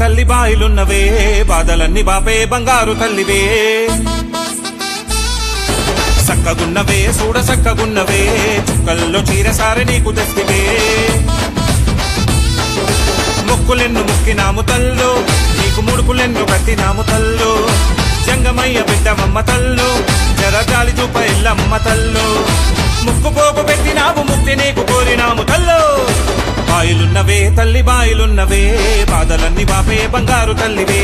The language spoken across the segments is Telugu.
తల్లి బాయిలున్నవే బాధలన్నీ బాపే బంగారు తల్లివే సక్కగున్నవే చూడ సక్కగున్నవే చుక్కల్లో చీరసారి నీకు తెస్తివే మొక్కులెన్ను ముక్కినాము తల్లో నీకు ముడుపులెన్ను కట్టినాము తల్లో జంగమయ్య బిడ్డమమ్మ తల్లో జరగాలి చూప ఎల్లమ్మ తల్లో ముక్కు పోగు పెట్టినాము ముక్తి నీకు కోరినాము తల్లో బాయిలున్నవే తల్లి బాయిలున్నవే బాధలన్నీ బాపే బంగారు తల్లివే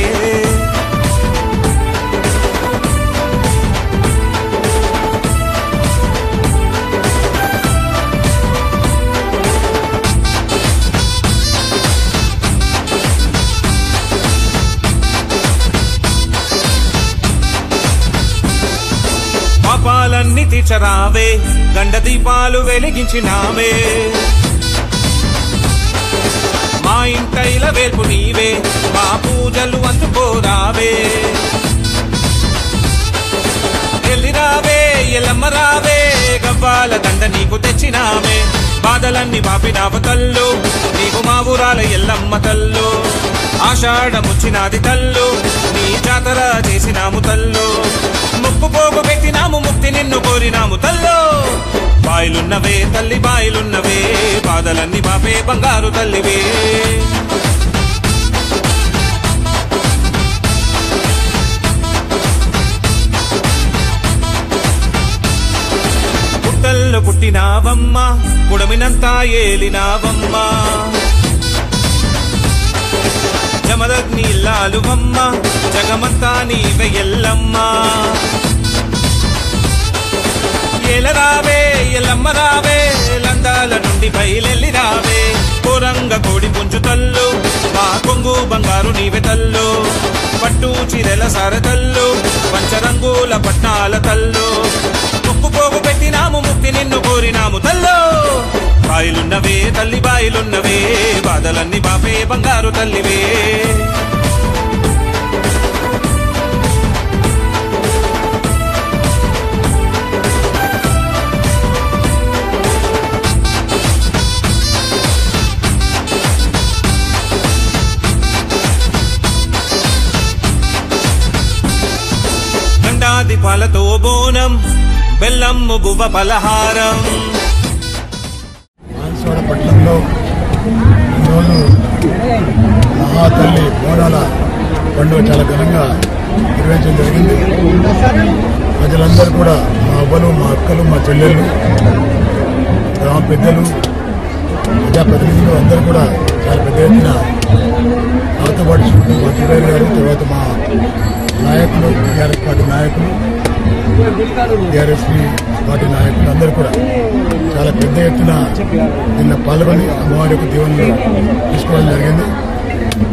పాపాలన్నీ తీర్చరావే గండ దీపాలు వెలిగించినావే మా ఇంటైల వేల్పు నీవే మా పూజలు అందుకోరావే ఎల్లిరావే ఎల్లమ్మ రావే గవ్వాల దండ నీకు తెచ్చినామే బాధలన్నీ బాపినావ తల్లు నీకు మా ఊరాల ఎల్లమ్మ తల్లు ఆషాఢముచ్చినాది తల్లు నీ జాతర చేసినాము తల్లు ముక్కు పోగు పెట్టినాము ముక్తి నిన్ను కోరినాము తల్లో బాయిలున్నవే తల్లి బాయిలున్నవే బాధలన్నీ బాపే బంగారు తల్లివే పుట్టల్లో పుట్టినావమ్మ పుడమినంతా ఏలినావమ్మ జమదగ్ని ఇల్లాలువమ్మ జగమంతా నీవే ఎల్లమ్మ ఏలరావే ఎల్లమ్మ రావే లందాల నుండి బయలెల్లి రావే కోరంగ కోడి పుంజు తల్లు మా కొంగు బంగారు నీవే తల్లు పట్టు చీరెల సార తల్లు పంచరంగుల పట్నాల తల్లు ముక్కు పోగు పెట్టినాము ముక్తి నిన్ను కోరినాము తల్లు బాయిలున్నవే తల్లి బాయిలున్నవే బాధలన్నీ బాపే బంగారు తల్లివే దీపాలతో బోనం బెల్లమ్ము గువ్వ పలహారం బాన్సువాడ పట్టణంలో ఈరోజు మహాతల్లి బోనాల పండుగ చాలా ఘనంగా నిర్వహించడం జరిగింది. ప్రజలందరూ కూడా మా అవ్వలు మా అక్కలు మా చెల్లెళ్ళు గ్రామ పెద్దలు ప్రజాప్రతినిధులు అందరూ కూడా చాలా పెద్ద ఎత్తున నాతో పాటు మా జిల్లాలు గారు తర్వాత మా నాయకులు టీఆర్ఎస్ పార్టీ నాయకులు టీఆర్ఎస్పీ పార్టీ నాయకులు అందరూ కూడా చాలా పెద్ద ఎత్తున నిన్న పాల్గొని అమ్మవారి యొక్క దీవెనలు తీసుకోవడం జరిగింది.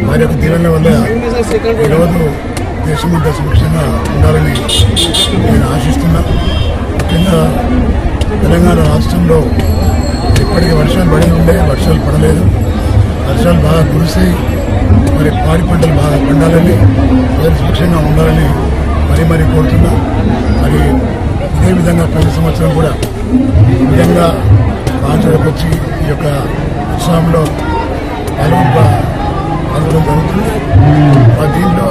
వారి యొక్క దీవెనల వల్ల ఈరోజు దేశమంతా సురక్షంగా ఉండాలని నేను ఆశిస్తున్నా. ముఖ్యంగా తెలంగాణ రాష్ట్రంలో ఇప్పటికీ వర్షాలు పడి ఉండే వర్షాలు పడలేదు. వర్షాలు బాగా కురిసి మరి పాడి పంటలు బాగా పండాలని ప్రజలు సురక్షంగా ఉండాలని మరీ కోరుతున్నా. మరి ఇదే విధంగా ప్రతి సంవత్సరం కూడా నిజంగా బాన్సువాడకు వచ్చి ఈ యొక్క ఉత్సవంలో పాల్గొనడం జరుగుతుంది. దీంట్లో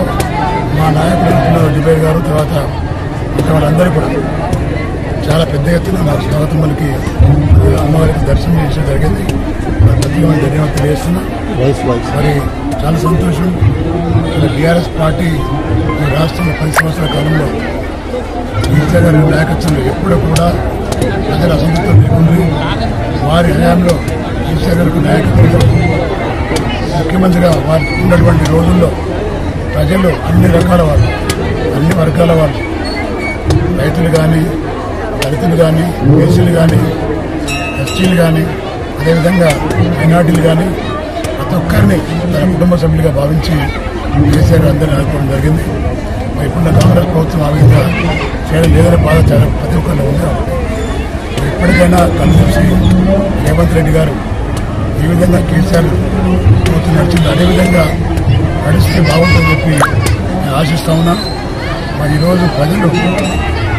మా నాయకులు జుబేర్ గారు తర్వాత ఇంకా వాళ్ళందరూ కూడా చాలా పెద్ద ఎత్తున మాకు స్వాగతం పలికి అమ్మవారికి దర్శనం చేయడం జరిగింది. ప్రత్యేకమైన ధన్యవాదాలు తెలియజేస్తున్నా. మరి చాలా సంతోషం. టీఆర్ఎస్ పార్టీ ఈ రాష్ట్రంలో 10 సంవత్సరాల కాలంలో కేసీఆర్ గారి నాయకత్వంలో ఎప్పుడూ కూడా ప్రజల అసంతృప్తి లేకుంది. వారి హయాంలో కేసీఆర్ గారికి నాయకత్వంలో ముఖ్యమంత్రిగా వారు ఉన్నటువంటి రోజుల్లో ప్రజలు అన్ని రకాల వాళ్ళు అన్ని వర్గాల వాళ్ళు రైతులు కానీ దళితులు కానీ బీసీలు కానీ ఎస్టీలు కానీ అదేవిధంగా మైనార్టీలు కానీ ప్రతి ఒక్కరిని తన కుటుంబ సభ్యులుగా భావించి కేసీఆర్ అందరినీ ఆడుకోవడం జరిగింది. ఇప్పుడున్న కాంగ్రెస్ ప్రభుత్వం ఆ విధంగా చేయడం లేదనే బాధ చాలా ప్రతి ఒక్కరిలో ఉంది. ఎప్పటికైనా కలిసి రేవంత్ రెడ్డి గారు ఈ విధంగా కేసీఆర్ ప్రభుత్వం నడిచింది అదేవిధంగా నడిస్తే బాగుంటుందని చెప్పి నేను ఆశిస్తా ఉన్నా. మరి ఈరోజు ప్రజలు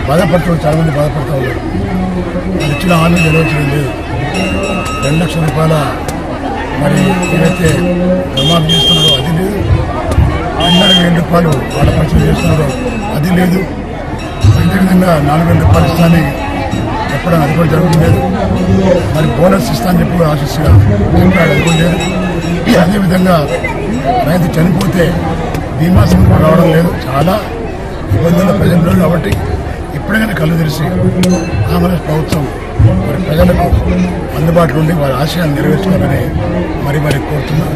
బాధపడుతున్నారు, చాలా మంది బాధపడుతూ ఉన్నారు. వాళ్ళు ఇచ్చిన హామీ నెరవేర్చడం లేదు. 2 లక్షల రూపాయల మరి ఏదైతే రుణమాఫీ చేస్తున్నారో అది లేదు. అందరికి 2,000 రూపాయలు వాళ్ళ పరిచయం చేస్తున్నారు, అది లేదు. అదేవిధంగా 4,000 రూపాయలు ఇస్తానని చెప్పడం అది కూడా జరుగుతుంది. మరి బోనస్ ఇస్తానని చెప్పి ఆశిస్తుగా చెప్పాడు, అది కూడా లేదు. అదేవిధంగా రైతు చనిపోతే బీమా సంస్థ రావడం లేదు. చాలా ఇబ్బందులు ప్రజలు కాబట్టి ఇప్పటికైనా కళ్ళు తెరిచి కాంగ్రెస్ ప్రభుత్వం మరి ప్రజలకు అందుబాటులో ఉండి వారి ఆశయాలు నెరవేర్చుకోవాలని మరి కోరుతున్నారు.